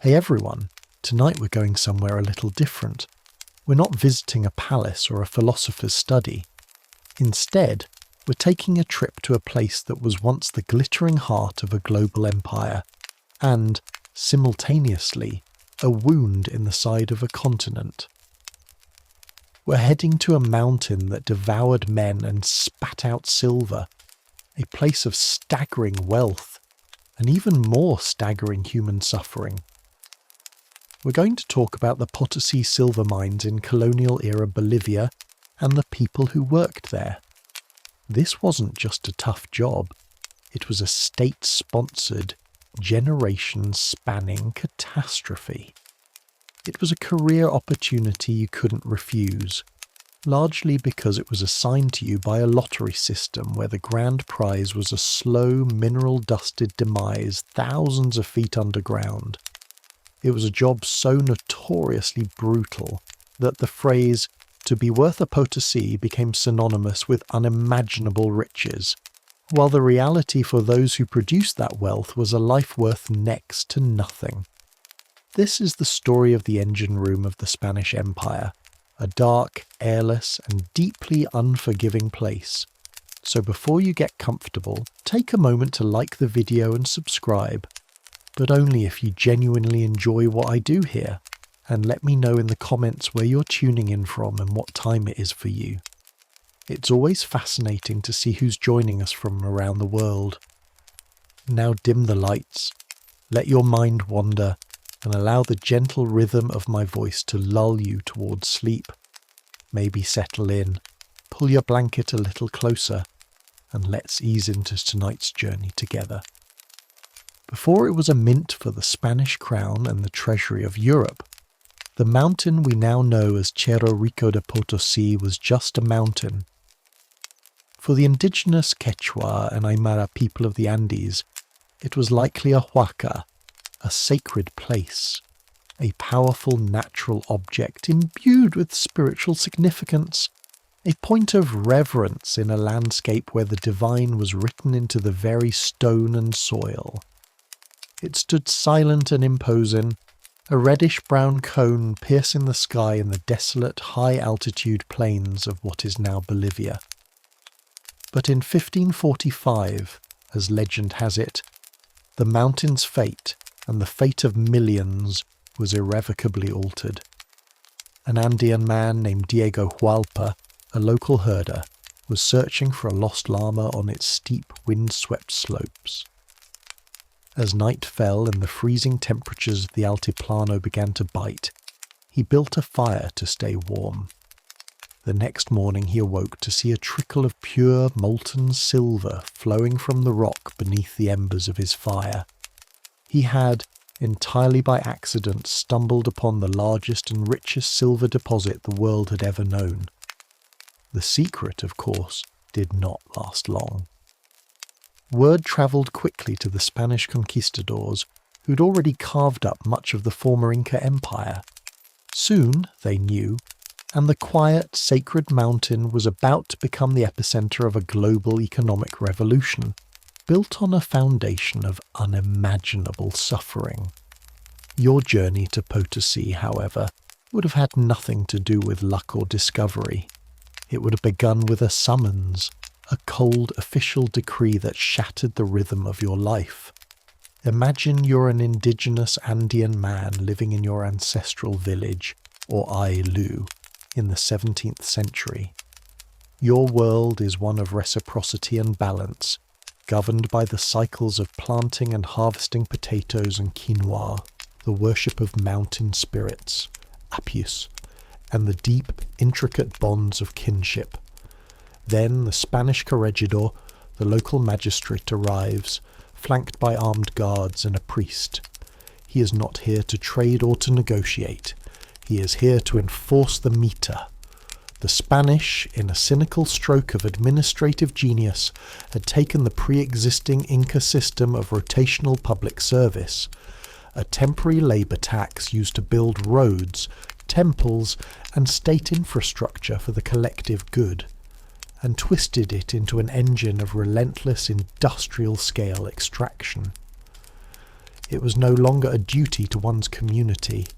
Hey everyone, tonight we're going somewhere a little different. We're not visiting a palace or a philosopher's study. Instead, we're taking a trip to a place that was once the glittering heart of a global empire, and, simultaneously, a wound in the side of a continent. We're heading to a mountain that devoured men and spat out silver, a place of staggering wealth, and even more staggering human suffering. We're going to talk about the Potosi silver mines in colonial-era Bolivia and the people who worked there. This wasn't just a tough job, it was a state-sponsored, generation-spanning catastrophe. It was a career opportunity you couldn't refuse, largely because it was assigned to you by a lottery system where the grand prize was a slow, mineral-dusted demise thousands of feet underground. It was a job so notoriously brutal that the phrase, "to be worth a Potosi," became synonymous with unimaginable riches, while the reality for those who produced that wealth was a life worth next to nothing. This is the story of the engine room of the Spanish Empire, a dark, airless, and deeply unforgiving place. So before you get comfortable, take a moment to like the video and subscribe, but only if you genuinely enjoy what I do here, and let me know in the comments where you're tuning in from and what time it is for you. It's always fascinating to see who's joining us from around the world. Now dim the lights, let your mind wander, and allow the gentle rhythm of my voice to lull you towards sleep. Maybe settle in, pull your blanket a little closer, and let's ease into tonight's journey together. Before it was a mint for the Spanish crown and the treasury of Europe, the mountain we now know as Cerro Rico de Potosi was just a mountain. For the indigenous Quechua and Aymara people of the Andes, it was likely a huaca, a sacred place, a powerful natural object imbued with spiritual significance, a point of reverence in a landscape where the divine was written into the very stone and soil. It stood silent and imposing, a reddish-brown cone piercing the sky in the desolate, high-altitude plains of what is now Bolivia. But in 1545, as legend has it, the mountain's fate, and the fate of millions, was irrevocably altered. An Andean man named Diego Hualpa, a local herder, was searching for a lost llama on its steep, wind-swept slopes. As night fell and the freezing temperatures of the Altiplano began to bite, he built a fire to stay warm. The next morning he awoke to see a trickle of pure molten silver flowing from the rock beneath the embers of his fire. He had, entirely by accident, stumbled upon the largest and richest silver deposit the world had ever known. The secret, of course, did not last long. Word travelled quickly to the Spanish conquistadors, who'd already carved up much of the former Inca Empire. Soon, they knew, and the quiet, sacred mountain was about to become the epicenter of a global economic revolution, built on a foundation of unimaginable suffering. Your journey to Potosi, however, would have had nothing to do with luck or discovery. It would have begun with a summons, a cold official decree that shattered the rhythm of your life. Imagine you're an indigenous Andean man living in your ancestral village, or Ailu, in the 17th century. Your world is one of reciprocity and balance, governed by the cycles of planting and harvesting potatoes and quinoa, the worship of mountain spirits, Apus, and the deep, intricate bonds of kinship. Then the Spanish corregidor, the local magistrate, arrives, flanked by armed guards and a priest. He is not here to trade or to negotiate. He is here to enforce the mita. The Spanish, in a cynical stroke of administrative genius, had taken the pre-existing Inca system of rotational public service, a temporary labour tax used to build roads, temples, and state infrastructure for the collective good, and twisted it into an engine of relentless industrial-scale extraction. It was no longer a duty to one's community.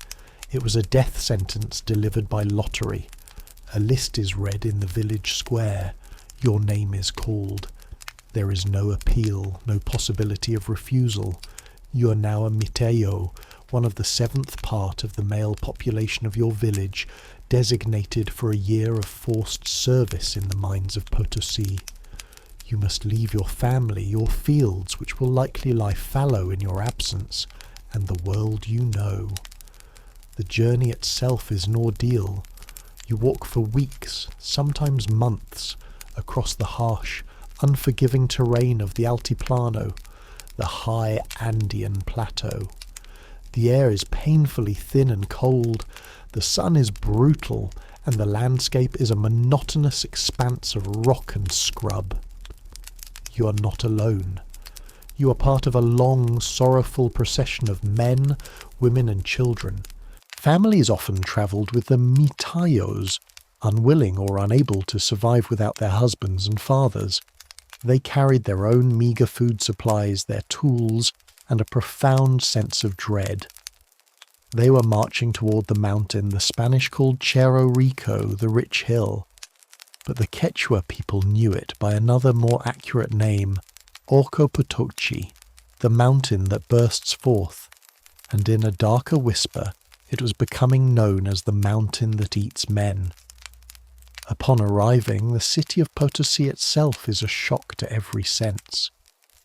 It was a death sentence delivered by lottery. A list is read in the village square. Your name is called. There is no appeal, no possibility of refusal. You are now a miteo, one of the 7th part of the male population of your village, designated for a year of forced service in the mines of Potosi. You must leave your family, your fields, which will likely lie fallow in your absence, and the world you know. The journey itself is an ordeal. You walk for weeks, sometimes months, across the harsh, unforgiving terrain of the Altiplano, the high Andean plateau. The air is painfully thin and cold, the sun is brutal, and the landscape is a monotonous expanse of rock and scrub. You are not alone. You are part of a long, sorrowful procession of men, women and children. Families often travelled with the mitayos, unwilling or unable to survive without their husbands and fathers. They carried their own meagre food supplies, their tools, and a profound sense of dread. They were marching toward the mountain the Spanish called Cerro Rico, the rich hill. But the Quechua people knew it by another more accurate name, Orcopotochi, the mountain that bursts forth, and in a darker whisper it was becoming known as the mountain that eats men. Upon arriving, the city of Potosi itself is a shock to every sense.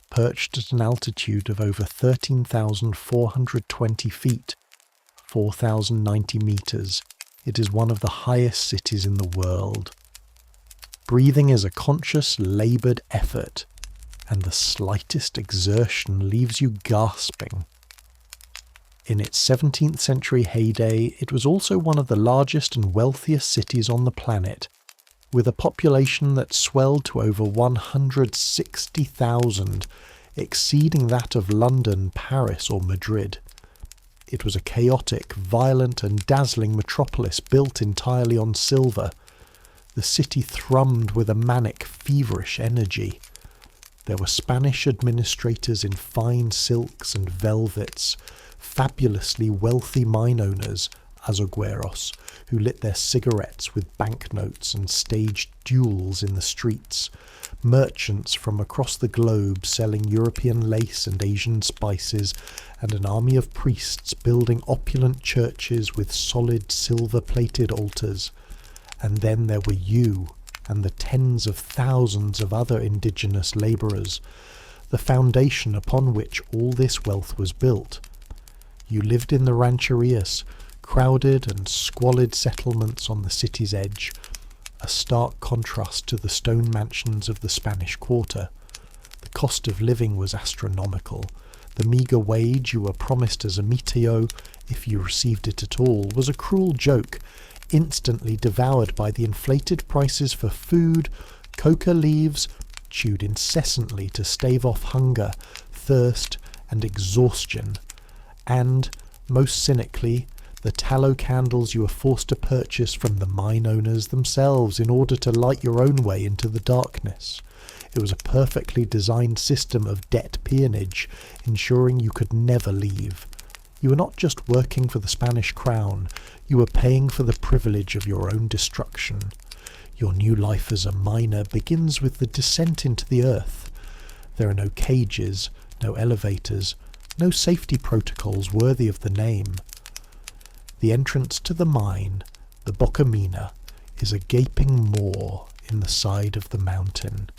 Perched at an altitude of over 13,420 feet, 4,090 meters, it is one of the highest cities in the world. Breathing is a conscious, laboured effort, and the slightest exertion leaves you gasping. In its 17th century heyday, it was also one of the largest and wealthiest cities on the planet, with a population that swelled to over 160,000, exceeding that of London, Paris or Madrid. It was a chaotic, violent and dazzling metropolis built entirely on silver. The city thrummed with a manic, feverish energy. There were Spanish administrators in fine silks and velvets, fabulously wealthy mine owners, azogueros, who lit their cigarettes with banknotes and staged duels in the streets, merchants from across the globe selling European lace and Asian spices, and an army of priests building opulent churches with solid silver-plated altars. And then there were you and the tens of thousands of other indigenous labourers, the foundation upon which all this wealth was built. You lived in the rancherias, crowded and squalid settlements on the city's edge, a stark contrast to the stone mansions of the Spanish Quarter. The cost of living was astronomical. The meagre wage you were promised as a miteo, if you received it at all, was a cruel joke, instantly devoured by the inflated prices for food, coca leaves, chewed incessantly to stave off hunger, thirst, and exhaustion, and, most cynically, the tallow candles you were forced to purchase from the mine owners themselves in order to light your own way into the darkness. It was a perfectly designed system of debt peonage, ensuring you could never leave. You were not just working for the Spanish crown, you were paying for the privilege of your own destruction. Your new life as a miner begins with the descent into the earth. There are no cages, no elevators, no safety protocols worthy of the name. The entrance to the mine, the Bocamina, is a gaping maw in the side of the mountain.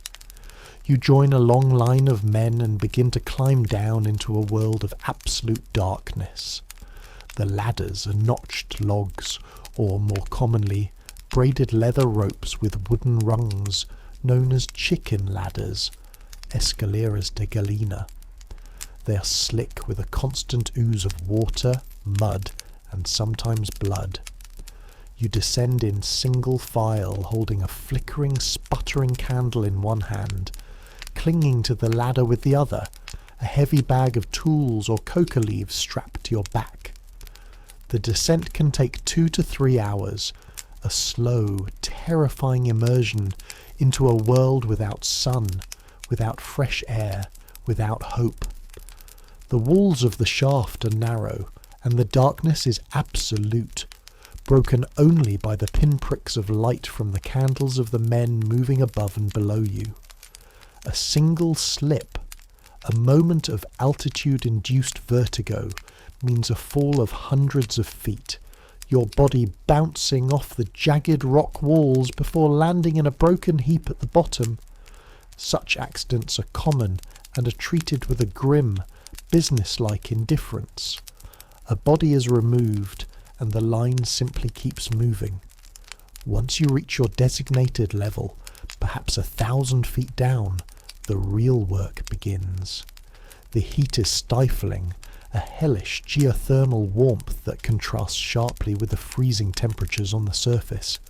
You join a long line of men and begin to climb down into a world of absolute darkness. The ladders are notched logs, or more commonly, braided leather ropes with wooden rungs, known as chicken ladders, escaleras de gallina. They are slick with a constant ooze of water, mud, and sometimes blood. You descend in single file, holding a flickering, sputtering candle in one hand, clinging to the ladder with the other, a heavy bag of tools or coca leaves strapped to your back. The descent can take 2 to 3 hours, a slow, terrifying immersion into a world without sun, without fresh air, without hope. The walls of the shaft are narrow, and the darkness is absolute, broken only by the pinpricks of light from the candles of the men moving above and below you. A single slip, a moment of altitude-induced vertigo, means a fall of hundreds of feet, your body bouncing off the jagged rock walls before landing in a broken heap at the bottom. Such accidents are common and are treated with a grim, business-like indifference. A body is removed and the line simply keeps moving. Once you reach your designated level, perhaps 1,000 feet down, the real work begins. The heat is stifling, a hellish geothermal warmth that contrasts sharply with the freezing temperatures on the surface.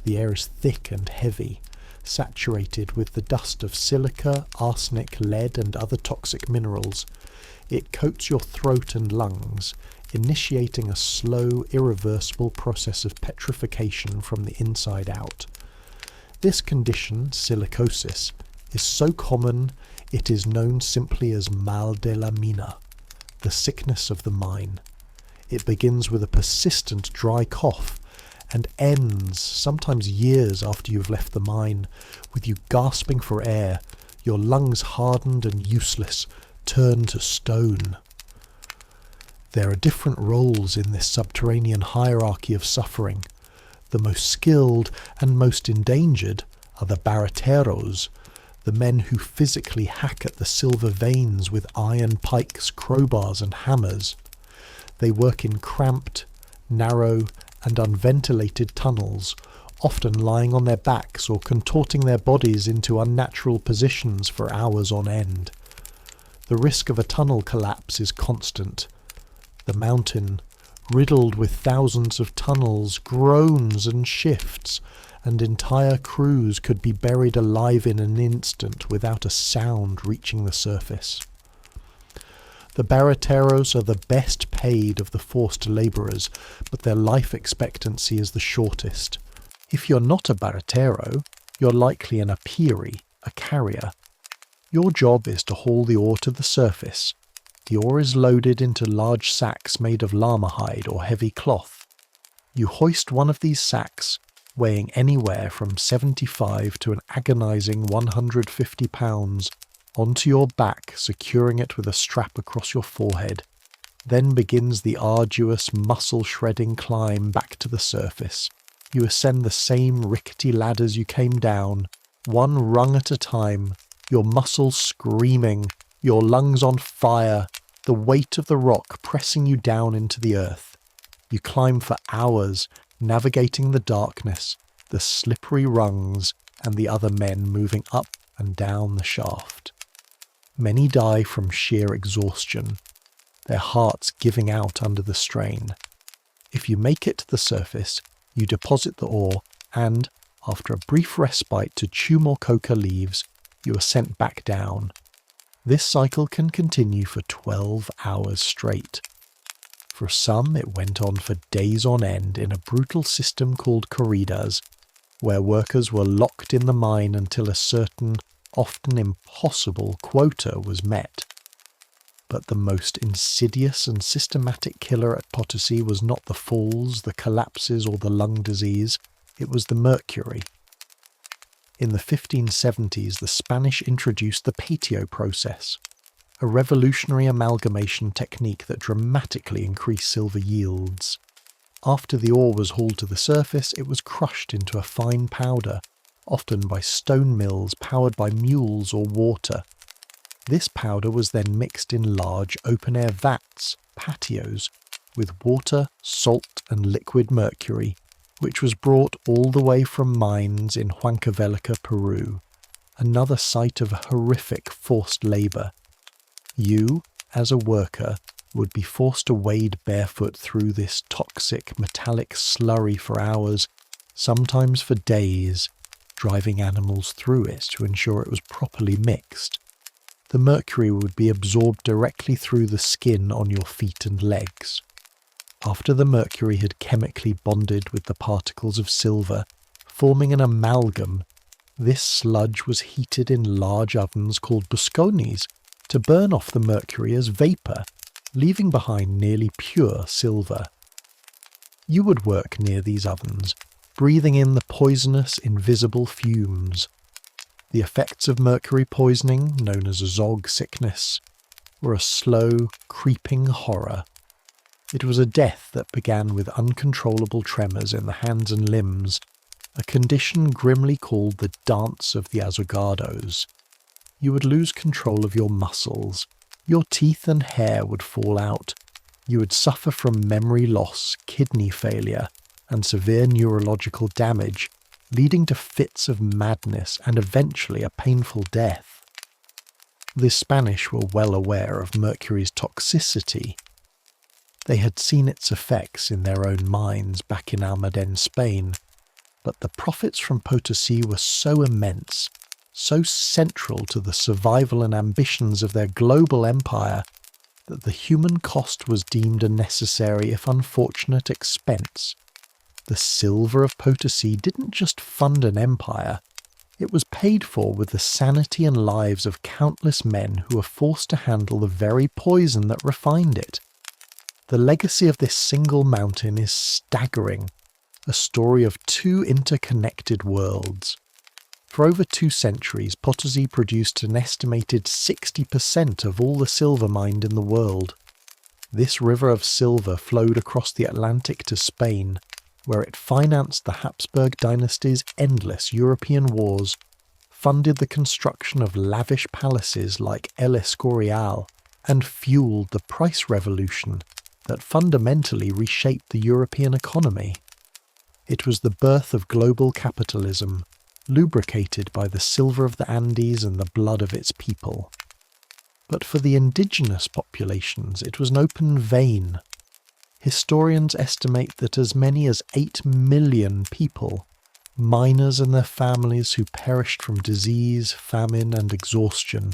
The air is thick and heavy, saturated with the dust of silica, arsenic, lead and other toxic minerals. It coats your throat and lungs, initiating a slow, irreversible process of petrification from the inside out. This condition, silicosis, is so common it is known simply as mal de la mina, the sickness of the mine. It begins with a persistent dry cough and ends, sometimes years after you've left the mine, with you gasping for air, your lungs hardened and useless, turned to stone. There are different roles in this subterranean hierarchy of suffering. The most skilled and most endangered are the barateros, the men who physically hack at the silver veins with iron pikes, crowbars and hammers. They work in cramped, narrow and unventilated tunnels, often lying on their backs or contorting their bodies into unnatural positions for hours on end. The risk of a tunnel collapse is constant. The mountain, riddled with thousands of tunnels, groans and shifts, and entire crews could be buried alive in an instant without a sound reaching the surface. The barateros are the best paid of the forced labourers, but their life expectancy is the shortest. If you're not a baratero, you're likely an apiri, a carrier. Your job is to haul the ore to the surface. The ore is loaded into large sacks made of llama hide or heavy cloth. You hoist one of these sacks, weighing anywhere from 75 to an agonizing 150 pounds, onto your back, securing it with a strap across your forehead. Then begins the arduous, muscle-shredding climb back to the surface. You ascend the same rickety ladders you came down, one rung at a time, your muscles screaming, your lungs on fire, the weight of the rock pressing you down into the earth. You climb for hours, navigating the darkness, the slippery rungs, and the other men moving up and down the shaft. Many die from sheer exhaustion, their hearts giving out under the strain. If you make it to the surface, you deposit the ore and, after a brief respite to chew more coca leaves, you are sent back down. This cycle can continue for 12 hours straight. For some, it went on for days on end in a brutal system called corridas, where workers were locked in the mine until a certain, often impossible, quota was met. But the most insidious and systematic killer at Potosi was not the falls, the collapses, or the lung disease. It was the mercury. In the 1570s, the Spanish introduced the patio process, a revolutionary amalgamation technique that dramatically increased silver yields. After the ore was hauled to the surface, it was crushed into a fine powder, often by stone mills powered by mules or water. This powder was then mixed in large open-air vats, patios, with water, salt and liquid mercury, which was brought all the way from mines in Huancavelica, Peru, another site of horrific forced labour. You, as a worker, would be forced to wade barefoot through this toxic metallic slurry for hours, sometimes for days, driving animals through it to ensure it was properly mixed. The mercury would be absorbed directly through the skin on your feet and legs. After the mercury had chemically bonded with the particles of silver, forming an amalgam, this sludge was heated in large ovens called buscones, to burn off the mercury as vapour, leaving behind nearly pure silver. You would work near these ovens, breathing in the poisonous, invisible fumes. The effects of mercury poisoning, known as Zog sickness, were a slow, creeping horror. It was a death that began with uncontrollable tremors in the hands and limbs, a condition grimly called the Dance of the Azogardos. You would lose control of your muscles, your teeth and hair would fall out, you would suffer from memory loss, kidney failure, and severe neurological damage, leading to fits of madness and eventually a painful death. The Spanish were well aware of mercury's toxicity. They had seen its effects in their own mines back in Almaden, Spain, but the profits from Potosi were so immense, so central to the survival and ambitions of their global empire, that the human cost was deemed a necessary if unfortunate expense. The silver of Potosi didn't just fund an empire, it was paid for with the sanity and lives of countless men who were forced to handle the very poison that refined it. The legacy of this single mountain is staggering, a story of two interconnected worlds. For over 2 centuries, Potosi produced an estimated 60% of all the silver mined in the world. This river of silver flowed across the Atlantic to Spain, where it financed the Habsburg dynasty's endless European wars, funded the construction of lavish palaces like El Escorial, and fueled the price revolution that fundamentally reshaped the European economy. It was the birth of global capitalism, lubricated by the silver of the Andes and the blood of its people. But for the indigenous populations, it was an open vein. Historians estimate that as many as 8 million people, miners and their families who perished from disease, famine, and exhaustion,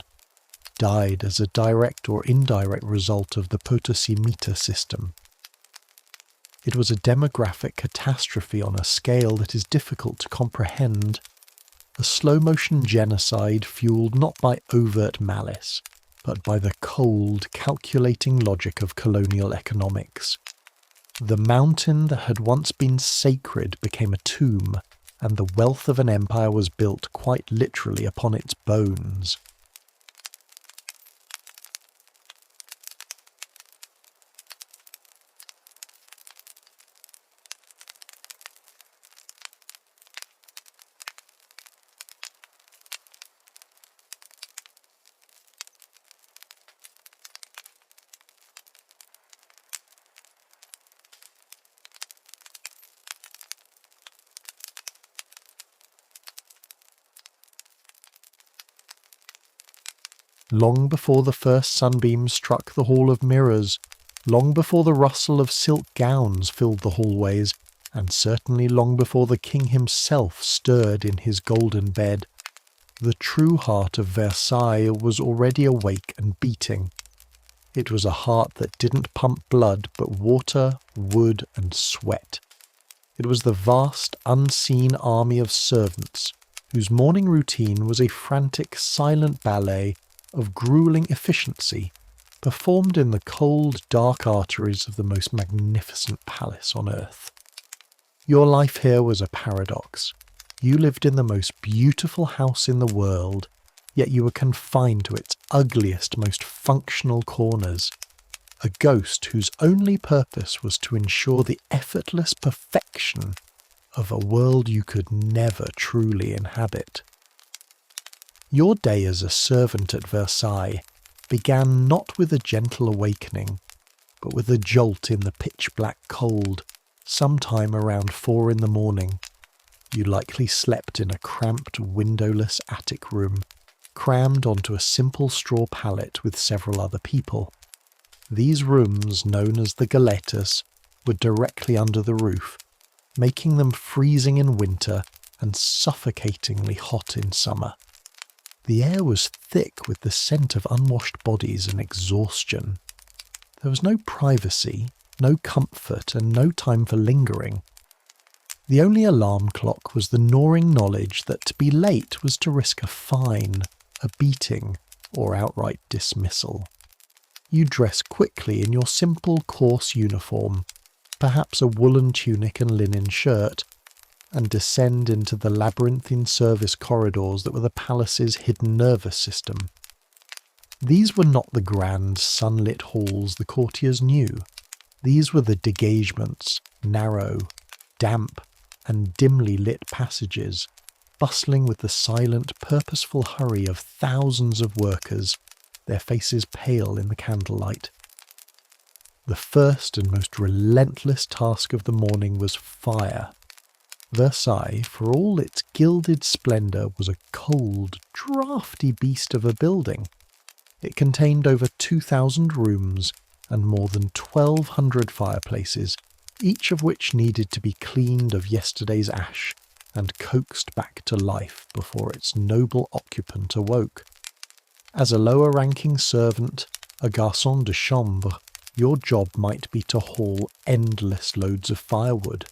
died as a direct or indirect result of the Potosi meter system. It was a demographic catastrophe on a scale that is difficult to comprehend, a slow-motion genocide fueled not by overt malice, but by the cold, calculating logic of colonial economics. The mountain that had once been sacred became a tomb, and the wealth of an empire was built quite literally upon its bones. Long before the first sunbeams struck the Hall of Mirrors, long before the rustle of silk gowns filled the hallways, and certainly long before the king himself stirred in his golden bed, the true heart of Versailles was already awake and beating. It was a heart that didn't pump blood but water, wood, and sweat. It was the vast, unseen army of servants, whose morning routine was a frantic, silent ballet of grueling efficiency, performed in the cold, dark arteries of the most magnificent palace on earth. Your life here was a paradox. You lived in the most beautiful house in the world, yet you were confined to its ugliest, most functional corners, a ghost whose only purpose was to ensure the effortless perfection of a world you could never truly inhabit. Your day as a servant at Versailles began not with a gentle awakening, but with a jolt in the pitch-black cold, sometime around 4 a.m. You likely slept in a cramped, windowless attic room, crammed onto a simple straw pallet with several other people. These rooms, known as the galetas, were directly under the roof, making them freezing in winter and suffocatingly hot in summer. The air was thick with the scent of unwashed bodies and exhaustion. There was no privacy, no comfort, and no time for lingering. The only alarm clock was the gnawing knowledge that to be late was to risk a fine, a beating, or outright dismissal. You dress quickly in your simple coarse uniform, perhaps a woolen tunic and linen shirt, and descend into the labyrinthine service corridors that were the palace's hidden nervous system. These were not the grand, sunlit halls the courtiers knew. These were the dégagements, narrow, damp, and dimly lit passages, bustling with the silent, purposeful hurry of thousands of workers, their faces pale in the candlelight. The first and most relentless task of the morning was fire. Versailles, for all its gilded splendour, was a cold, draughty beast of a building. It contained over 2,000 rooms and more than 1,200 fireplaces, each of which needed to be cleaned of yesterday's ash and coaxed back to life before its noble occupant awoke. As a lower-ranking servant, a garçon de chambre, your job might be to haul endless loads of firewood.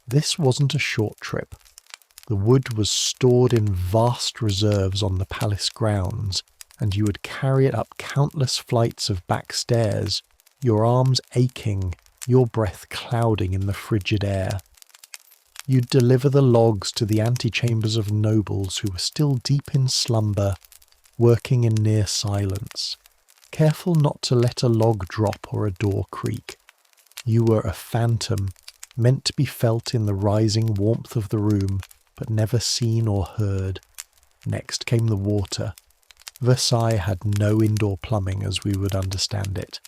This wasn't a short trip. The wood was stored in vast reserves on the palace grounds, and you would carry it up countless flights of back stairs, your arms aching, your breath clouding in the frigid air. You'd deliver the logs to the antechambers of nobles who were still deep in slumber, working in near silence, careful not to let a log drop or a door creak. You were a phantom, meant to be felt in the rising warmth of the room, but never seen or heard. Next came the water. Versailles had no indoor plumbing as we would understand it.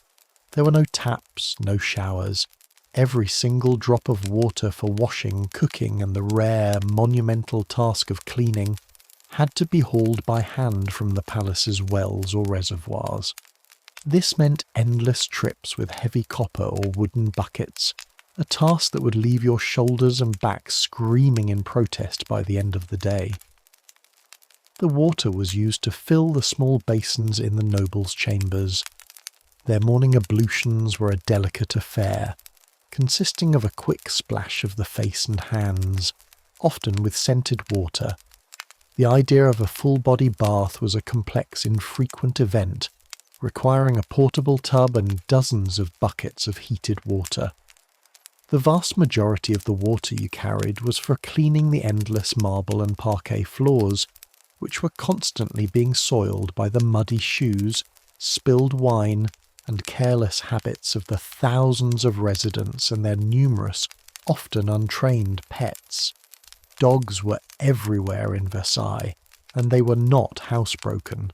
There were no taps, no showers. Every single drop of water for washing, cooking, and the rare, monumental task of cleaning had to be hauled by hand from the palace's wells or reservoirs. This meant endless trips with heavy copper or wooden buckets, a task that would leave your shoulders and back screaming in protest by the end of the day. The water was used to fill the small basins in the nobles' chambers. Their morning ablutions were a delicate affair, consisting of a quick splash of the face and hands, often with scented water. The idea of a full-body bath was a complex, infrequent event, requiring a portable tub and dozens of buckets of heated water. The vast majority of the water you carried was for cleaning the endless marble and parquet floors, which were constantly being soiled by the muddy shoes, spilled wine, and careless habits of the thousands of residents and their numerous, often untrained pets. Dogs were everywhere in Versailles, and they were not housebroken.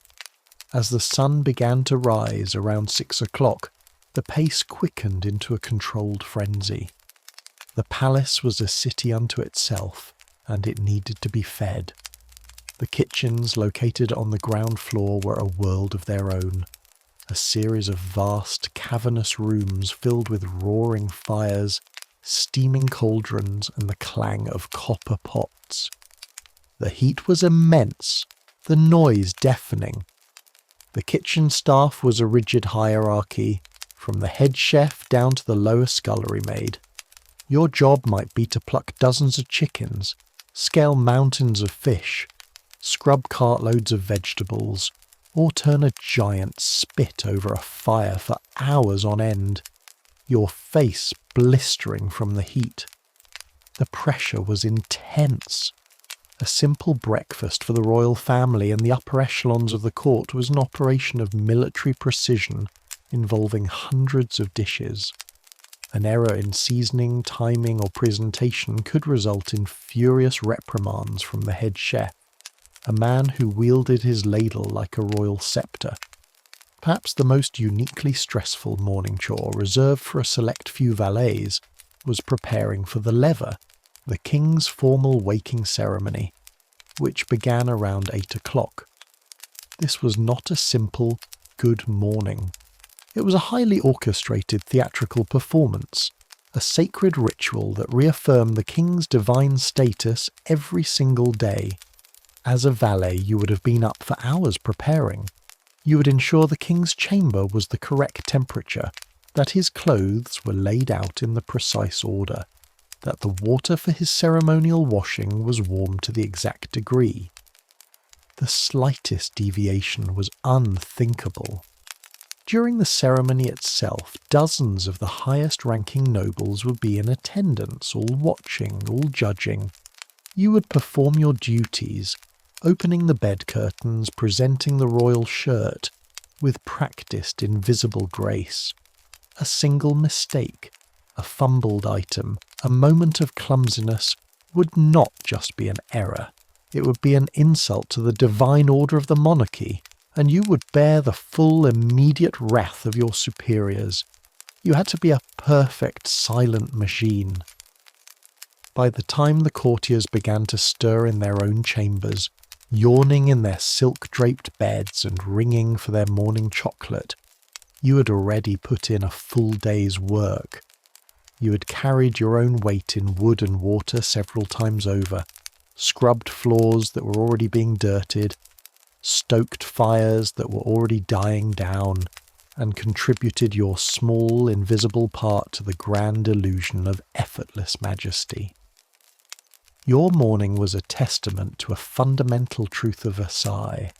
As the sun began to rise around 6 o'clock, the pace quickened into a controlled frenzy. The palace was a city unto itself, and it needed to be fed. The kitchens located on the ground floor were a world of their own, a series of vast, cavernous rooms filled with roaring fires, steaming cauldrons, and the clang of copper pots. The heat was immense, the noise deafening. The kitchen staff was a rigid hierarchy, from the head chef down to the lower scullery maid. Your job might be to pluck dozens of chickens, scale mountains of fish, scrub cartloads of vegetables, or turn a giant spit over a fire for hours on end, your face blistering from the heat. The pressure was intense. A simple breakfast for the royal family and the upper echelons of the court was an operation of military precision involving hundreds of dishes. An error in seasoning, timing, or presentation could result in furious reprimands from the head chef, a man who wielded his ladle like a royal sceptre. Perhaps the most uniquely stressful morning chore, reserved for a select few valets, was preparing for the lever, the king's formal waking ceremony, which began around 8 o'clock. This was not a simple good morning. It was a highly orchestrated theatrical performance, a sacred ritual that reaffirmed the king's divine status every single day. As a valet, you would have been up for hours preparing. You would ensure the king's chamber was the correct temperature, that his clothes were laid out in the precise order, that the water for his ceremonial washing was warm to the exact degree. The slightest deviation was unthinkable. During the ceremony itself, dozens of the highest-ranking nobles would be in attendance, all watching, all judging. You would perform your duties, opening the bed curtains, presenting the royal shirt, with practiced invisible grace. A single mistake, a fumbled item, a moment of clumsiness would not just be an error. It would be an insult to the divine order of the monarchy, and you would bear the full immediate wrath of your superiors. You had to be a perfect silent machine. By the time the courtiers began to stir in their own chambers, yawning in their silk-draped beds and ringing for their morning chocolate, you had already put in a full day's work. You had carried your own weight in wood and water several times over, scrubbed floors that were already being dirted, stoked fires that were already dying down, and contributed your small, invisible part to the grand illusion of effortless majesty. Your morning was a testament to a fundamental truth of Versailles.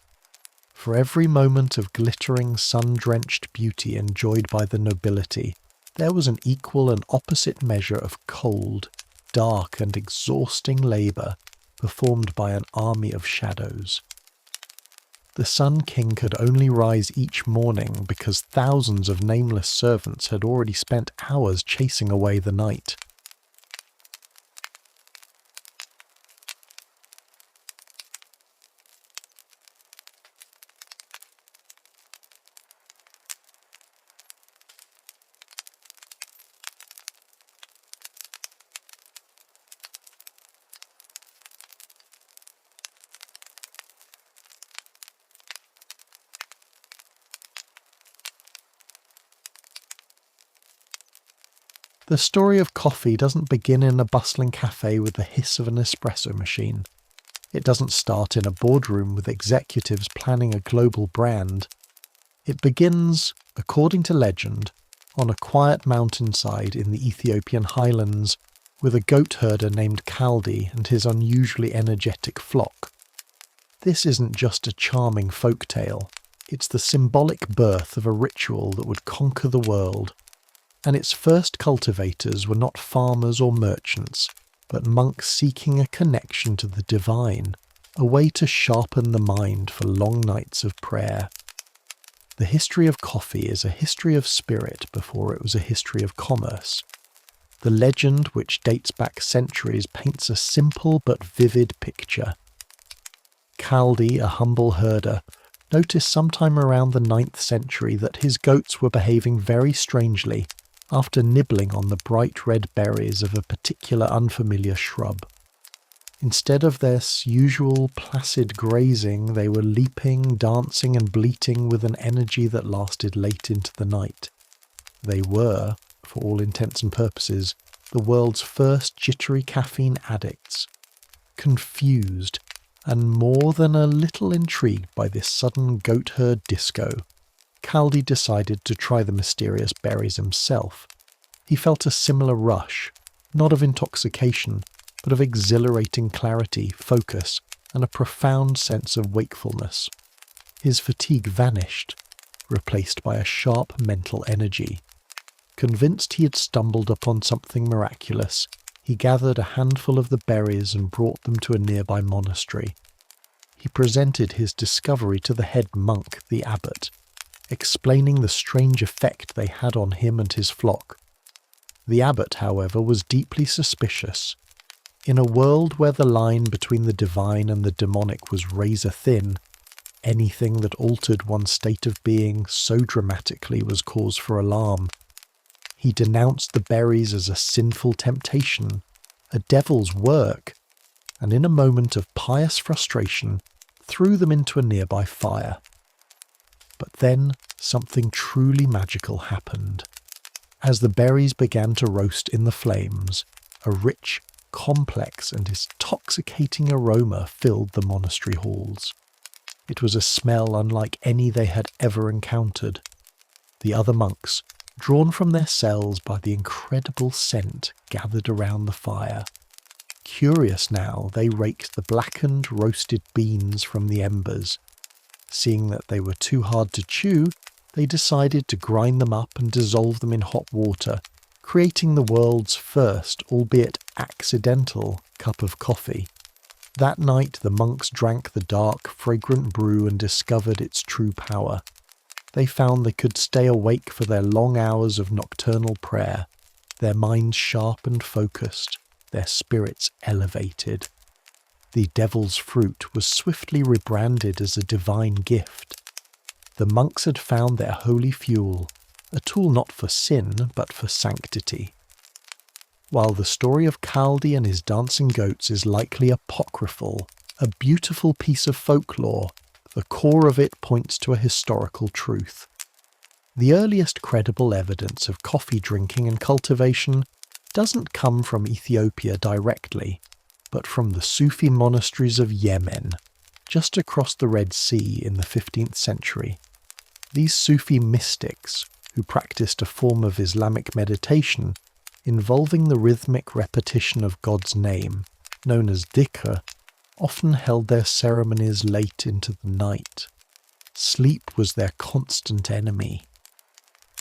For every moment of glittering, sun-drenched beauty enjoyed by the nobility, there was an equal and opposite measure of cold, dark and exhausting labour performed by an army of shadows. The Sun King could only rise each morning because thousands of nameless servants had already spent hours chasing away the night. The story of coffee doesn't begin in a bustling cafe with the hiss of an espresso machine. It doesn't start in a boardroom with executives planning a global brand. It begins, according to legend, on a quiet mountainside in the Ethiopian highlands with a goat herder named Kaldi and his unusually energetic flock. This isn't just a charming folk tale. It's the symbolic birth of a ritual that would conquer the world. And its first cultivators were not farmers or merchants, but monks seeking a connection to the divine, a way to sharpen the mind for long nights of prayer. The history of coffee is a history of spirit before it was a history of commerce. The legend, which dates back centuries, paints a simple but vivid picture. Kaldi, a humble herder, noticed sometime around the 9th century that his goats were behaving very strangely after nibbling on the bright red berries of a particular unfamiliar shrub. Instead of their usual placid grazing, they were leaping, dancing and bleating with an energy that lasted late into the night. They were, for all intents and purposes, the world's first jittery caffeine addicts. Confused, and more than a little intrigued by this sudden goat herd disco, Kaldi decided to try the mysterious berries himself. He felt a similar rush, not of intoxication, but of exhilarating clarity, focus, and a profound sense of wakefulness. His fatigue vanished, replaced by a sharp mental energy. Convinced he had stumbled upon something miraculous, he gathered a handful of the berries and brought them to a nearby monastery. He presented his discovery to the head monk, the abbot, explaining the strange effect they had on him and his flock. The abbot, however, was deeply suspicious. In a world where the line between the divine and the demonic was razor-thin, anything that altered one's state of being so dramatically was cause for alarm. He denounced the berries as a sinful temptation, a devil's work, and in a moment of pious frustration, threw them into a nearby fire. But then something truly magical happened. As the berries began to roast in the flames, a rich, complex and intoxicating aroma filled the monastery halls. It was a smell unlike any they had ever encountered. The other monks, drawn from their cells by the incredible scent, gathered around the fire. Curious now, they raked the blackened, roasted beans from the embers. Seeing that they were too hard to chew, they decided to grind them up and dissolve them in hot water, creating the world's first, albeit accidental, cup of coffee. That night the monks drank the dark, fragrant brew and discovered its true power. They found they could stay awake for their long hours of nocturnal prayer, their minds sharp and focused, their spirits elevated. The devil's fruit was swiftly rebranded as a divine gift. The monks had found their holy fuel, a tool not for sin but for sanctity. While the story of Kaldi and his dancing goats is likely apocryphal, a beautiful piece of folklore, the core of it points to a historical truth. The earliest credible evidence of coffee drinking and cultivation doesn't come from Ethiopia directly, but from the Sufi monasteries of Yemen, just across the Red Sea in the 15th century. These Sufi mystics, who practiced a form of Islamic meditation involving the rhythmic repetition of God's name, known as dhikr, often held their ceremonies late into the night. Sleep was their constant enemy.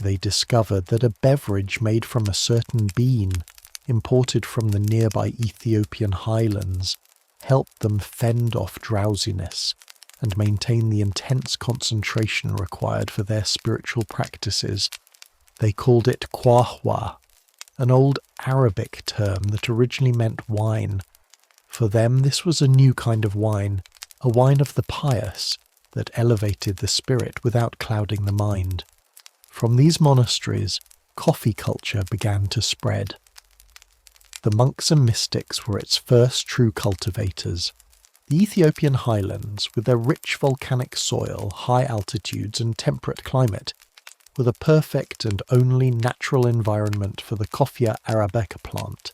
They discovered that a beverage made from a certain bean, imported from the nearby Ethiopian highlands, helped them fend off drowsiness and maintain the intense concentration required for their spiritual practices. They called it qahwa, an old Arabic term that originally meant wine. For them this was a new kind of wine, a wine of the pious that elevated the spirit without clouding the mind. From these monasteries, coffee culture began to spread. The monks and mystics were its first true cultivators. The Ethiopian highlands, with their rich volcanic soil, high altitudes and temperate climate, were the perfect and only natural environment for the Coffea arabica plant.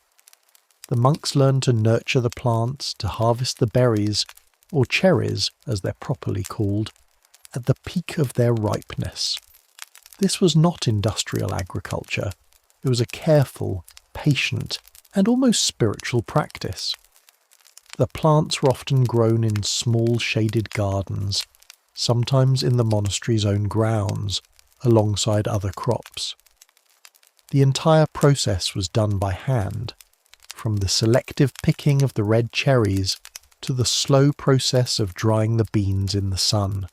The monks learned to nurture the plants, to harvest the berries, or cherries as they're properly called, at the peak of their ripeness. This was not industrial agriculture. It was a careful, patient, and almost spiritual practice. The plants were often grown in small shaded gardens, sometimes in the monastery's own grounds, alongside other crops. The entire process was done by hand, from the selective picking of the red cherries to the slow process of drying the beans in the sun.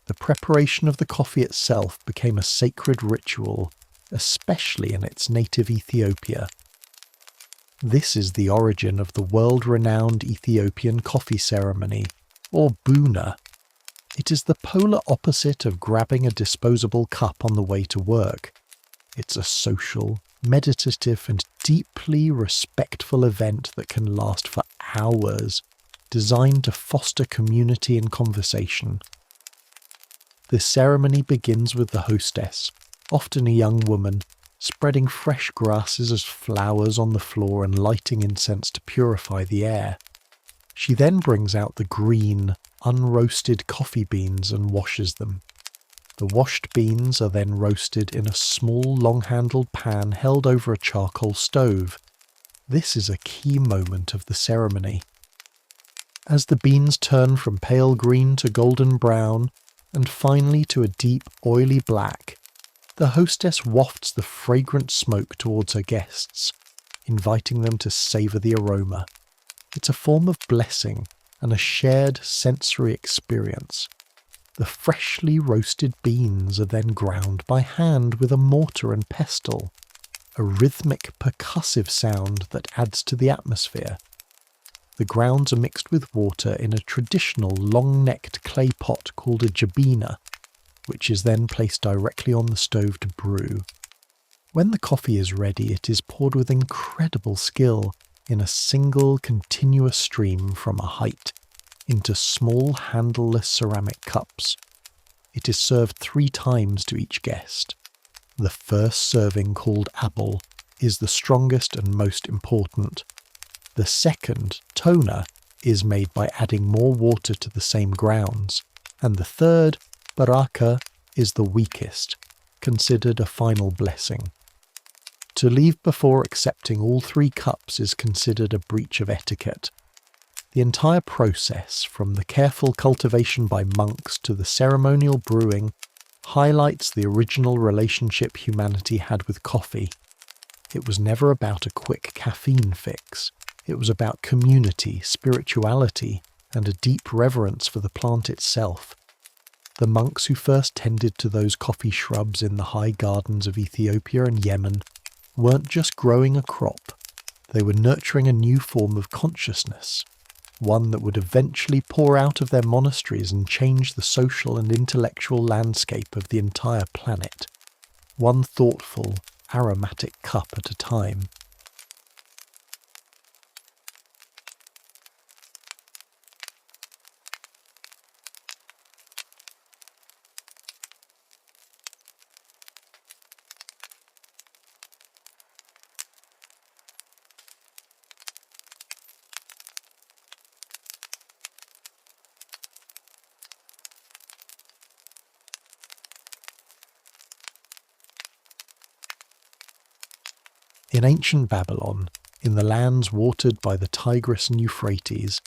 The preparation of the coffee itself became a sacred ritual, especially in its native Ethiopia. This is the origin of the world-renowned Ethiopian coffee ceremony, or buna. It is the polar opposite of grabbing a disposable cup on the way to work. It's a social, meditative and deeply respectful event that can last for hours, designed to foster community and conversation. This ceremony begins with the hostess, often a young woman, spreading fresh grasses as flowers on the floor and lighting incense to purify the air. She then brings out the green, unroasted coffee beans and washes them. The washed beans are then roasted in a small, long-handled pan held over a charcoal stove. This is a key moment of the ceremony. As the beans turn from pale green to golden brown, and finally to a deep, oily black, the hostess wafts the fragrant smoke towards her guests, inviting them to savour the aroma. It's a form of blessing and a shared sensory experience. The freshly roasted beans are then ground by hand with a mortar and pestle, a rhythmic percussive sound that adds to the atmosphere. The grounds are mixed with water in a traditional long-necked clay pot called a jabina, which is then placed directly on the stove to brew. When the coffee is ready, it is poured with incredible skill in a single continuous stream from a height into small handleless ceramic cups. It is served 3 times to each guest. The first serving, called abul, is the strongest and most important. The second, toner, is made by adding more water to the same grounds, and the third, baraka, is the weakest, considered a final blessing. To leave before accepting all 3 cups is considered a breach of etiquette. The entire process, from the careful cultivation by monks to the ceremonial brewing, highlights the original relationship humanity had with coffee. It was never about a quick caffeine fix. It was about community, spirituality, and a deep reverence for the plant itself. The monks who first tended to those coffee shrubs in the high gardens of Ethiopia and Yemen weren't just growing a crop, they were nurturing a new form of consciousness, one that would eventually pour out of their monasteries and change the social and intellectual landscape of the entire planet, one thoughtful, aromatic cup at a time. In ancient Babylon, in the lands watered by the Tigris and Euphrates,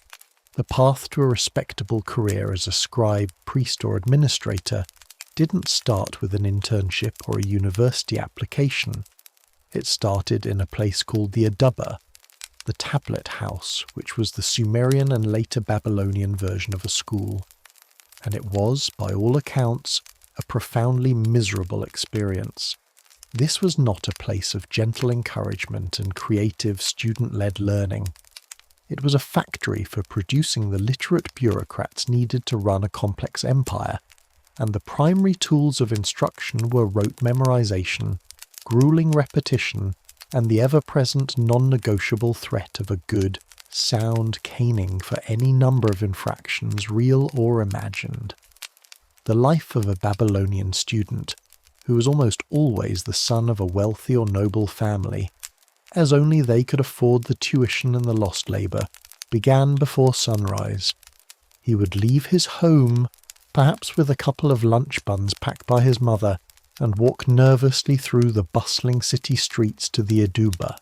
the path to a respectable career as a scribe, priest or administrator didn't start with an internship or a university application. It started in a place called the Adubba, the tablet house, which was the Sumerian and later Babylonian version of a school. And it was, by all accounts, a profoundly miserable experience. This was not a place of gentle encouragement and creative student-led learning. It was a factory for producing the literate bureaucrats needed to run a complex empire, and the primary tools of instruction were rote memorization, grueling repetition, and the ever-present non-negotiable threat of a good, sound caning for any number of infractions, real or imagined. The life of a Babylonian student, who was almost always the son of a wealthy or noble family, as only they could afford the tuition and the lost labour, began before sunrise. He would leave his home, perhaps with a couple of lunch buns packed by his mother, and walk nervously through the bustling city streets to the Adubba.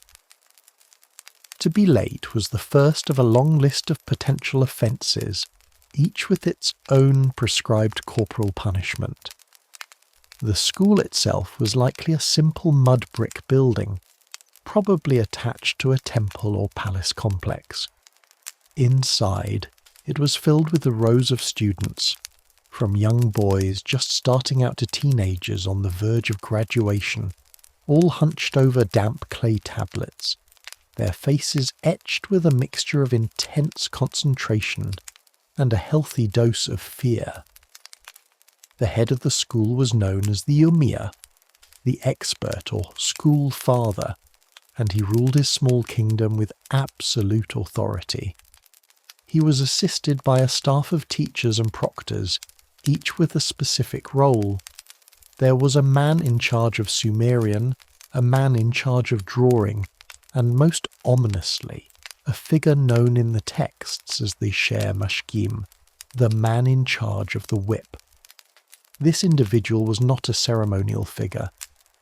To be late was the first of a long list of potential offences, each with its own prescribed corporal punishment. The school itself was likely a simple mud brick building, probably attached to a temple or palace complex. Inside, it was filled with the rows of students, from young boys just starting out to teenagers on the verge of graduation, all hunched over damp clay tablets, their faces etched with a mixture of intense concentration and a healthy dose of fear. The head of the school was known as the Umia, the expert or school father, and he ruled his small kingdom with absolute authority. He was assisted by a staff of teachers and proctors, each with a specific role. There was a man in charge of Sumerian, a man in charge of drawing, and most ominously, a figure known in the texts as the Sher Mashkim, the man in charge of the whip. This individual was not a ceremonial figure.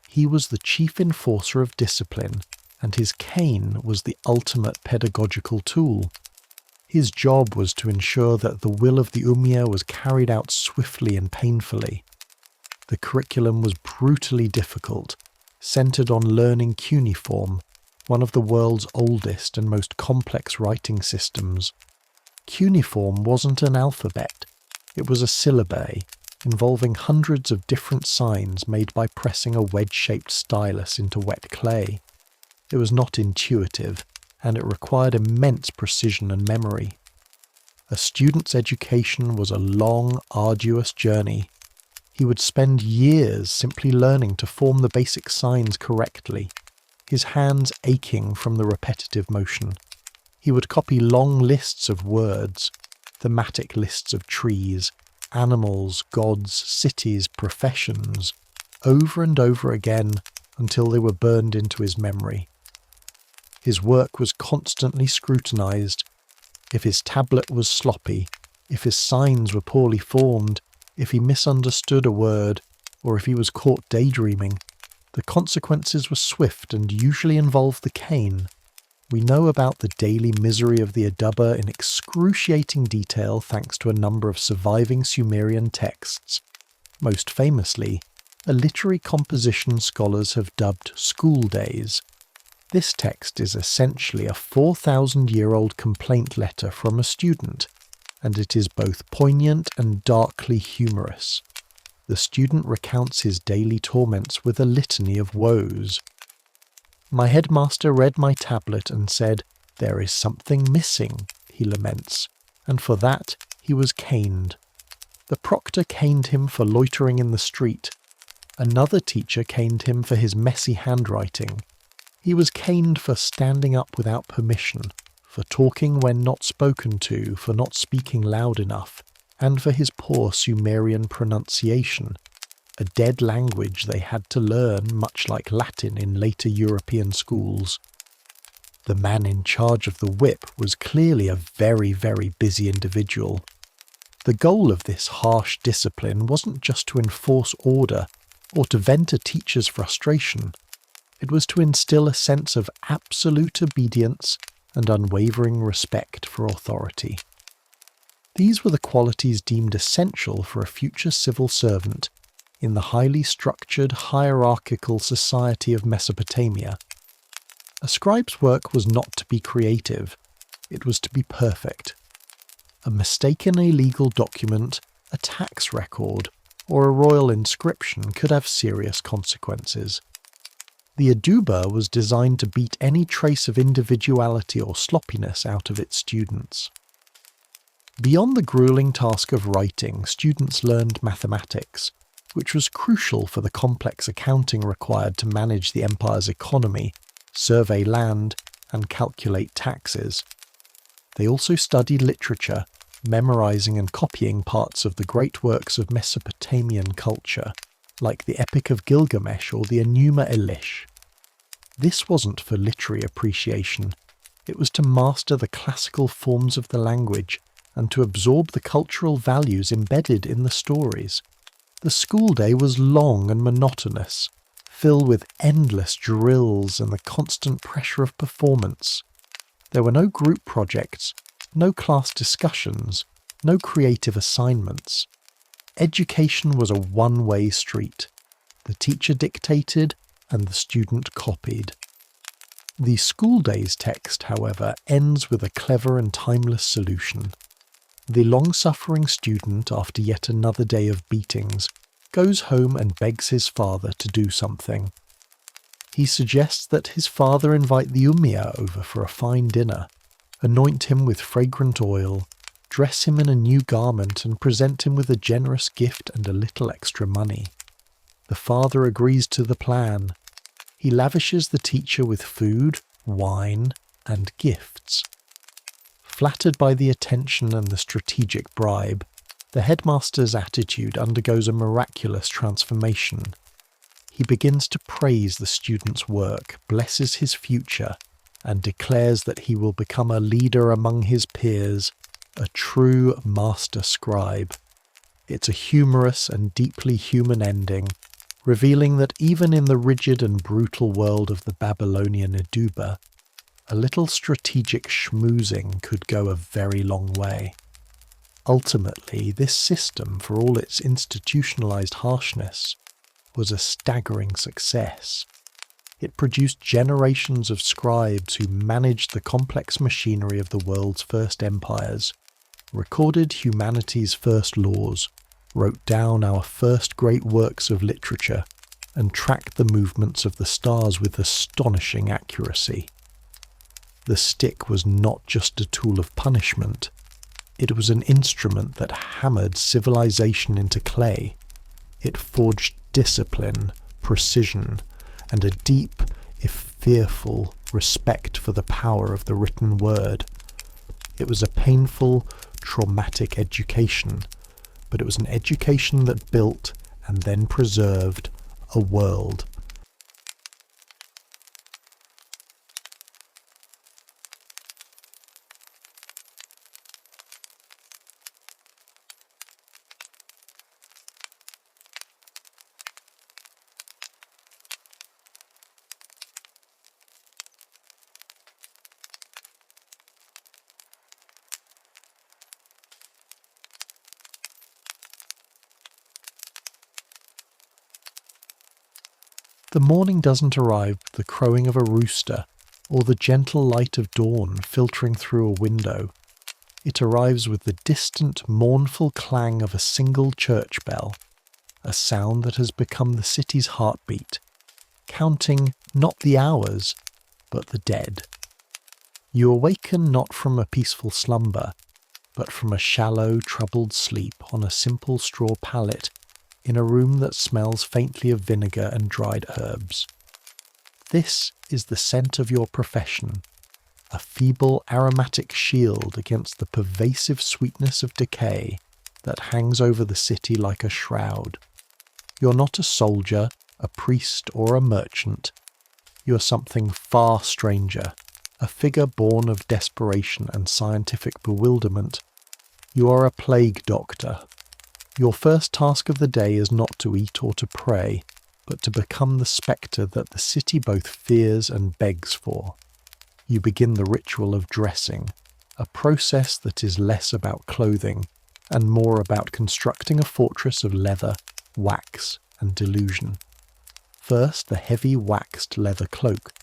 He was the chief enforcer of discipline, and his cane was the ultimate pedagogical tool. His job was to ensure that the will of the Umia was carried out swiftly and painfully. The curriculum was brutally difficult, centered on learning cuneiform, one of the world's oldest and most complex writing systems. Cuneiform wasn't an alphabet, it was a syllabae, involving hundreds of different signs made by pressing a wedge-shaped stylus into wet clay. It was not intuitive, and it required immense precision and memory. A student's education was a long, arduous journey. He would spend years simply learning to form the basic signs correctly, his hands aching from the repetitive motion. He would copy long lists of words, thematic lists of trees, animals, gods, cities, professions, over and over again until they were burned into his memory. His work was constantly scrutinized. If his tablet was sloppy, if his signs were poorly formed, if he misunderstood a word, or if he was caught daydreaming, The consequences were swift and usually involved the cane. We know about the daily misery of the Adubba in excruciating detail thanks to a number of surviving Sumerian texts. Most famously, a literary composition scholars have dubbed School Days. This text is essentially a 4,000-year-old complaint letter from a student, and it is both poignant and darkly humorous. The student recounts his daily torments with a litany of woes. "My headmaster read my tablet and said, 'There is something missing,' he laments, and for that he was caned. The proctor caned him for loitering in the street. Another teacher caned him for his messy handwriting. He was caned for standing up without permission, for talking when not spoken to, for not speaking loud enough, and for his poor Sumerian pronunciation, a dead language they had to learn, much like Latin in later European schools." The man in charge of the whip was clearly a very, very busy individual. The goal of this harsh discipline wasn't just to enforce order or to vent a teacher's frustration. It was to instill a sense of absolute obedience and unwavering respect for authority. These were the qualities deemed essential for a future civil servant in the highly structured, hierarchical society of Mesopotamia. A scribe's work was not to be creative, it was to be perfect. A mistaken illegal document, a tax record, or a royal inscription could have serious consequences. The Adubba was designed to beat any trace of individuality or sloppiness out of its students. Beyond the grueling task of writing, students learned mathematics, which was crucial for the complex accounting required to manage the empire's economy, survey land, and calculate taxes. They also studied literature, memorizing and copying parts of the great works of Mesopotamian culture, like the Epic of Gilgamesh or the Enuma Elish. This wasn't for literary appreciation, it was to master the classical forms of the language and to absorb the cultural values embedded in the stories. The school day was long and monotonous, filled with endless drills and the constant pressure of performance. There were no group projects, no class discussions, no creative assignments. Education was a one-way street. The teacher dictated and the student copied. The School Days text, however, ends with a clever and timeless solution. The long-suffering student, after yet another day of beatings, goes home and begs his father to do something. He suggests that his father invite the Umiya over for a fine dinner, anoint him with fragrant oil, dress him in a new garment and present him with a generous gift and a little extra money. The father agrees to the plan. He lavishes the teacher with food, wine, and gifts. Flattered by the attention and the strategic bribe, the headmaster's attitude undergoes a miraculous transformation. He begins to praise the student's work, blesses his future, and declares that he will become a leader among his peers, a true master scribe. It's a humorous and deeply human ending, revealing that even in the rigid and brutal world of the Babylonian Adubba, a little strategic schmoozing could go a very long way. Ultimately, this system, for all its institutionalized harshness, was a staggering success. It produced generations of scribes who managed the complex machinery of the world's first empires, recorded humanity's first laws, wrote down our first great works of literature, and tracked the movements of the stars with astonishing accuracy. The stick was not just a tool of punishment, it was an instrument that hammered civilization into clay. It forged discipline, precision, and a deep, if fearful, respect for the power of the written word. It was a painful, traumatic education, but it was an education that built and then preserved a world. The morning doesn't arrive with the crowing of a rooster or the gentle light of dawn filtering through a window. It arrives with the distant, mournful clang of a single church bell, a sound that has become the city's heartbeat, counting not the hours, but the dead. You awaken not from a peaceful slumber, but from a shallow, troubled sleep on a simple straw pallet in a room that smells faintly of vinegar and dried herbs. This is the scent of your profession, a feeble aromatic shield against the pervasive sweetness of decay that hangs over the city like a shroud. You're not a soldier, a priest, or a merchant. You're something far stranger, a figure born of desperation and scientific bewilderment. You are a plague doctor. Your first task of the day is not to eat or to pray, but to become the spectre that the city both fears and begs for. You begin the ritual of dressing, a process that is less about clothing and more about constructing a fortress of leather, wax, and delusion. First, the heavy waxed leather cloak.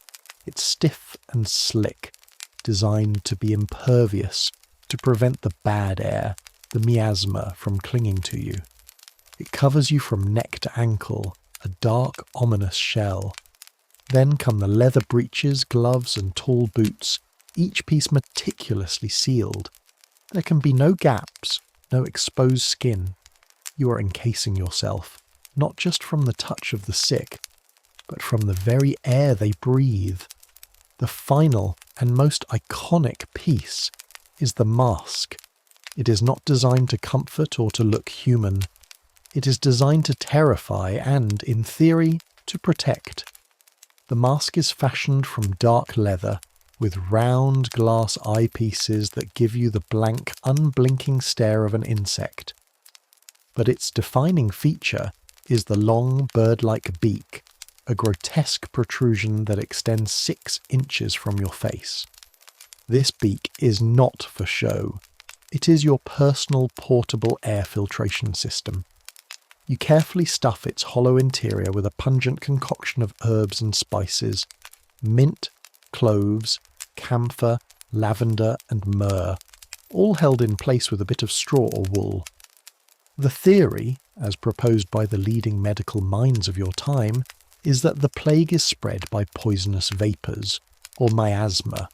It's stiff and slick, designed to be impervious, to prevent the bad air, the miasma, from clinging to you. It covers you from neck to ankle, a dark, ominous shell. Then come the leather breeches, gloves, and tall boots, each piece meticulously sealed. There can be no gaps, no exposed skin. You are encasing yourself, not just from the touch of the sick, but from the very air they breathe. The final and most iconic piece is the mask. It is not designed to comfort or to look human. It is designed to terrify and, in theory, to protect. The mask is fashioned from dark leather, with round glass eyepieces that give you the blank, unblinking stare of an insect. But its defining feature is the long, bird-like beak, a grotesque protrusion that extends 6 inches from your face. This beak is not for show. It is your personal portable air filtration system. You carefully stuff its hollow interior with a pungent concoction of herbs and spices, mint, cloves, camphor, lavender, and myrrh, all held in place with a bit of straw or wool. The theory, as proposed by the leading medical minds of your time, is that the plague is spread by poisonous vapours, or miasma,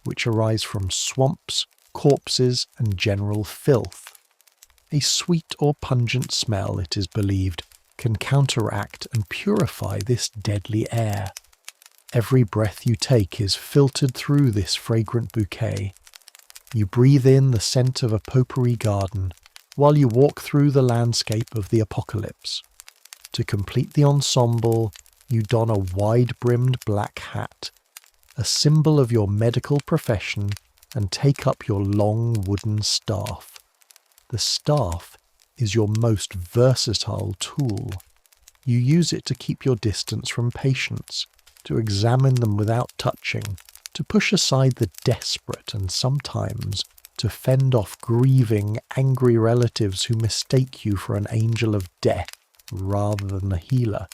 which arise from swamps, corpses, and general filth. A sweet or pungent smell, it is believed, can counteract and purify this deadly air. Every breath you take is filtered through this fragrant bouquet. You breathe in the scent of a potpourri garden, while you walk through the landscape of the apocalypse. To complete the ensemble, you don a wide-brimmed black hat, a symbol of your medical profession, and take up your long wooden staff. The staff is your most versatile tool. You use it to keep your distance from patients, to examine them without touching, to push aside the desperate, and sometimes to fend off grieving, angry relatives who mistake you for an angel of death rather than a healer.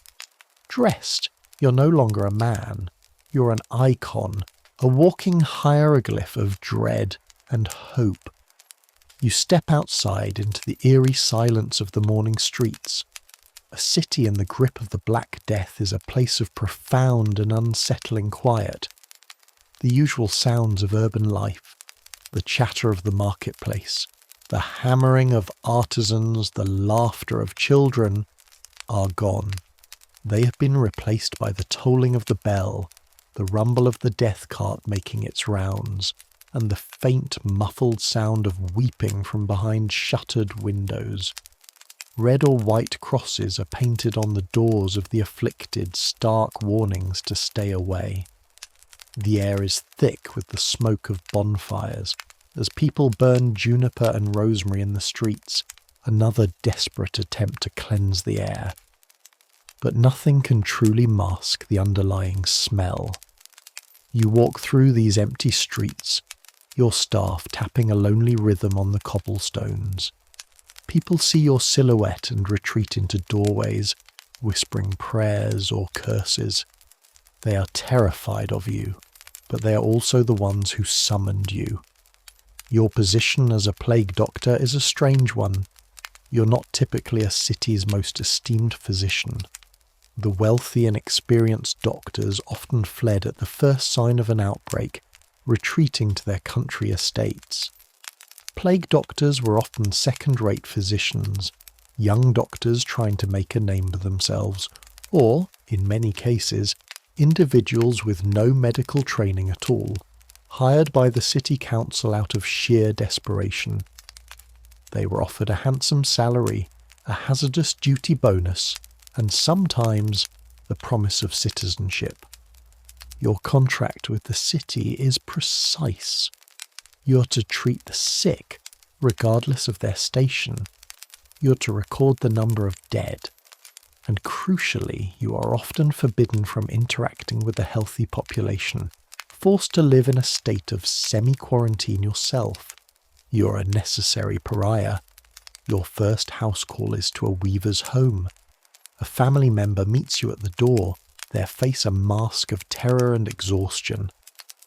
Dressed, you're no longer a man. You're an icon, a walking hieroglyph of dread and hope. You step outside into the eerie silence of the morning streets. A city in the grip of the Black Death is a place of profound and unsettling quiet. The usual sounds of urban life, the chatter of the marketplace, the hammering of artisans, the laughter of children, are gone. They have been replaced by the tolling of the bell, the rumble of the death cart making its rounds, and the faint, muffled sound of weeping from behind shuttered windows. Red or white crosses are painted on the doors of the afflicted, stark warnings to stay away. The air is thick with the smoke of bonfires, as people burn juniper and rosemary in the streets, another desperate attempt to cleanse the air. But nothing can truly mask the underlying smell. You walk through these empty streets, your staff tapping a lonely rhythm on the cobblestones. People see your silhouette and retreat into doorways, whispering prayers or curses. They are terrified of you, but they are also the ones who summoned you. Your position as a plague doctor is a strange one. You're not typically a city's most esteemed physician. The wealthy and experienced doctors often fled at the first sign of an outbreak, retreating to their country estates. Plague doctors were often second-rate physicians, young doctors trying to make a name for themselves, or, in many cases, individuals with no medical training at all, hired by the city council out of sheer desperation. They were offered a handsome salary, a hazardous duty bonus, and sometimes the promise of citizenship. Your contract with the city is precise. You're to treat the sick, regardless of their station. You're to record the number of dead. And crucially, you are often forbidden from interacting with the healthy population, forced to live in a state of semi-quarantine yourself. You're a necessary pariah. Your first house call is to a weaver's home. A family member meets you at the door, their face a mask of terror and exhaustion.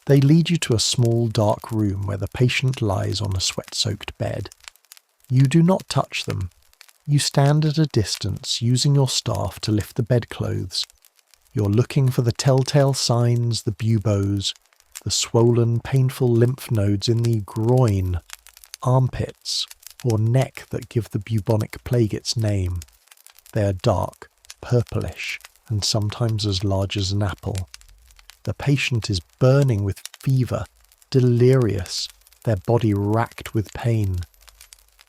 They lead you to a small dark room where the patient lies on a sweat-soaked bed. You do not touch them. You stand at a distance, using your staff to lift the bedclothes. You're looking for the telltale signs, the buboes, the swollen, painful lymph nodes in the groin, armpits, or neck that give the bubonic plague its name. They are dark, purplish, and sometimes as large as an apple. The patient is burning with fever, delirious, their body racked with pain.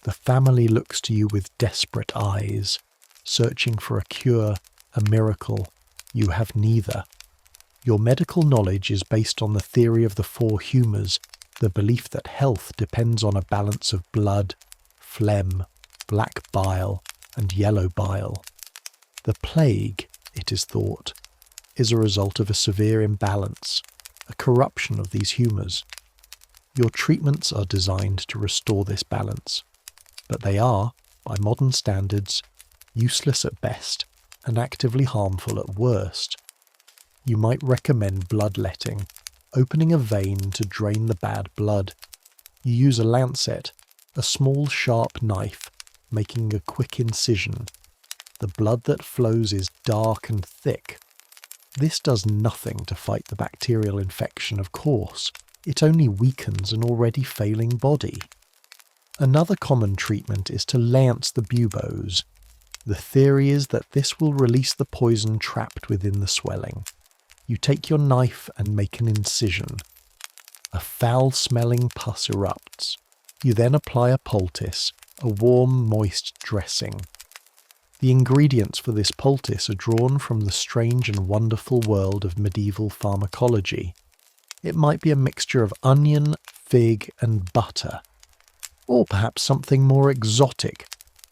The family looks to you with desperate eyes, searching for a cure, a miracle. You have neither. Your medical knowledge is based on the theory of the four humours, the belief that health depends on a balance of blood, phlegm, black bile, and yellow bile. The plague, it is thought, is a result of a severe imbalance, a corruption of these humours. Your treatments are designed to restore this balance, but they are, by modern standards, useless at best and actively harmful at worst. You might recommend bloodletting, opening a vein to drain the bad blood. You use a lancet, a small sharp knife, making a quick incision. The blood that flows is dark and thick. This does nothing to fight the bacterial infection, of course. It only weakens an already failing body. Another common treatment is to lance the buboes. The theory is that this will release the poison trapped within the swelling. You take your knife and make an incision. A foul-smelling pus erupts. You then apply a poultice, a warm, moist dressing. The ingredients for this poultice are drawn from the strange and wonderful world of medieval pharmacology. It might be a mixture of onion, fig, and butter. Or perhaps something more exotic,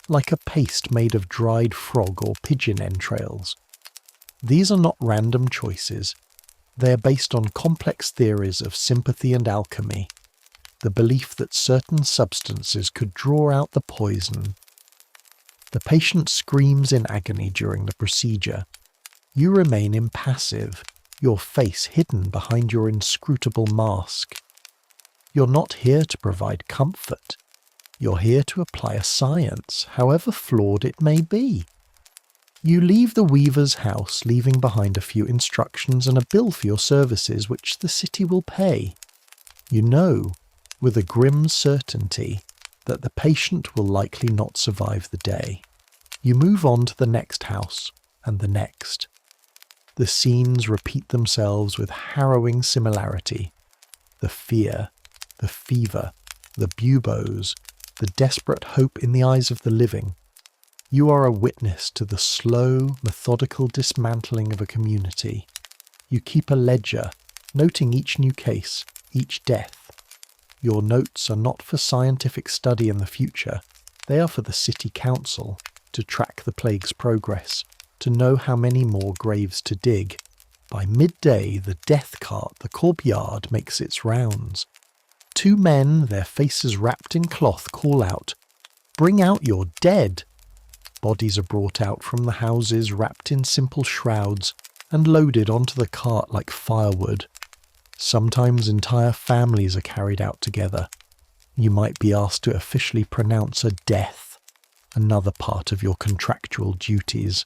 like a paste made of dried frog or pigeon entrails. These are not random choices. They are based on complex theories of sympathy and alchemy, the belief that certain substances could draw out the poison. The patient screams in agony during the procedure. You remain impassive, your face hidden behind your inscrutable mask. You're not here to provide comfort. You're here to apply a science, however flawed it may be. You leave the weaver's house, leaving behind a few instructions and a bill for your services which the city will pay. You know, with a grim certainty, that the patient will likely not survive the day. You move on to the next house, and the next. The scenes repeat themselves with harrowing similarity. The fear, the fever, the buboes, the desperate hope in the eyes of the living. You are a witness to the slow, methodical dismantling of a community. You keep a ledger, noting each new case, each death. Your notes are not for scientific study in the future. They are for the city council, to track the plague's progress, to know how many more graves to dig. By midday, the death cart, the courtyard, makes its rounds. 2 men, their faces wrapped in cloth, call out, "Bring out your dead!" Bodies are brought out from the houses wrapped in simple shrouds and loaded onto the cart like firewood. Sometimes entire families are carried out together. You might be asked to officially pronounce a death, another part of your contractual duties.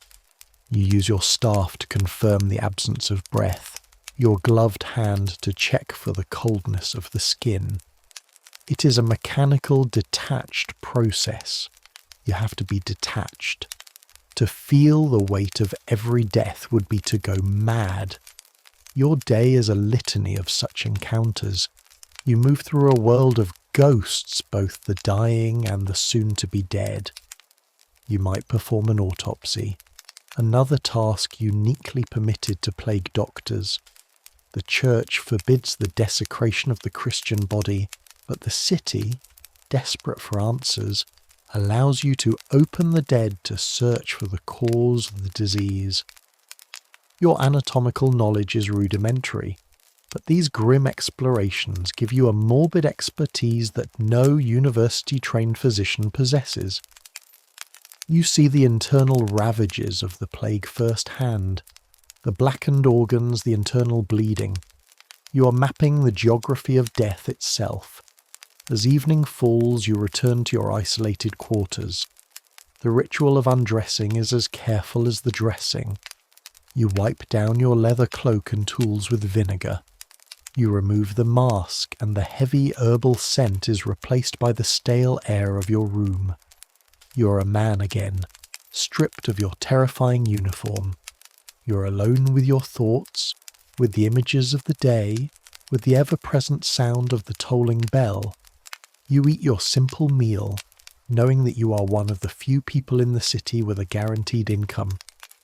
You use your staff to confirm the absence of breath, your gloved hand to check for the coldness of the skin. It is a mechanical, detached process. You have to be detached. To feel the weight of every death would be to go mad. Your day is a litany of such encounters. You move through a world of ghosts, both the dying and the soon-to-be dead. You might perform an autopsy, another task uniquely permitted to plague doctors. The church forbids the desecration of the Christian body, but the city, desperate for answers, allows you to open the dead to search for the cause of the disease. Your anatomical knowledge is rudimentary, but these grim explorations give you a morbid expertise that no university-trained physician possesses. You see the internal ravages of the plague firsthand, the blackened organs, the internal bleeding. You are mapping the geography of death itself. As evening falls, you return to your isolated quarters. The ritual of undressing is as careful as the dressing. You wipe down your leather cloak and tools with vinegar. You remove the mask, and the heavy herbal scent is replaced by the stale air of your room. You're a man again, stripped of your terrifying uniform. You're alone with your thoughts, with the images of the day, with the ever-present sound of the tolling bell. You eat your simple meal, knowing that you are one of the few people in the city with a guaranteed income,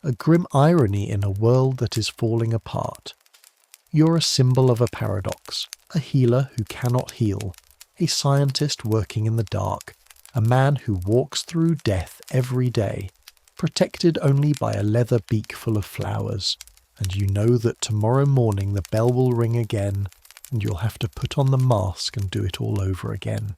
a grim irony in a world that is falling apart. You're a symbol of a paradox, a healer who cannot heal, a scientist working in the dark, a man who walks through death every day, protected only by a leather beak full of flowers, and you know that tomorrow morning the bell will ring again, and you'll have to put on the mask and do it all over again.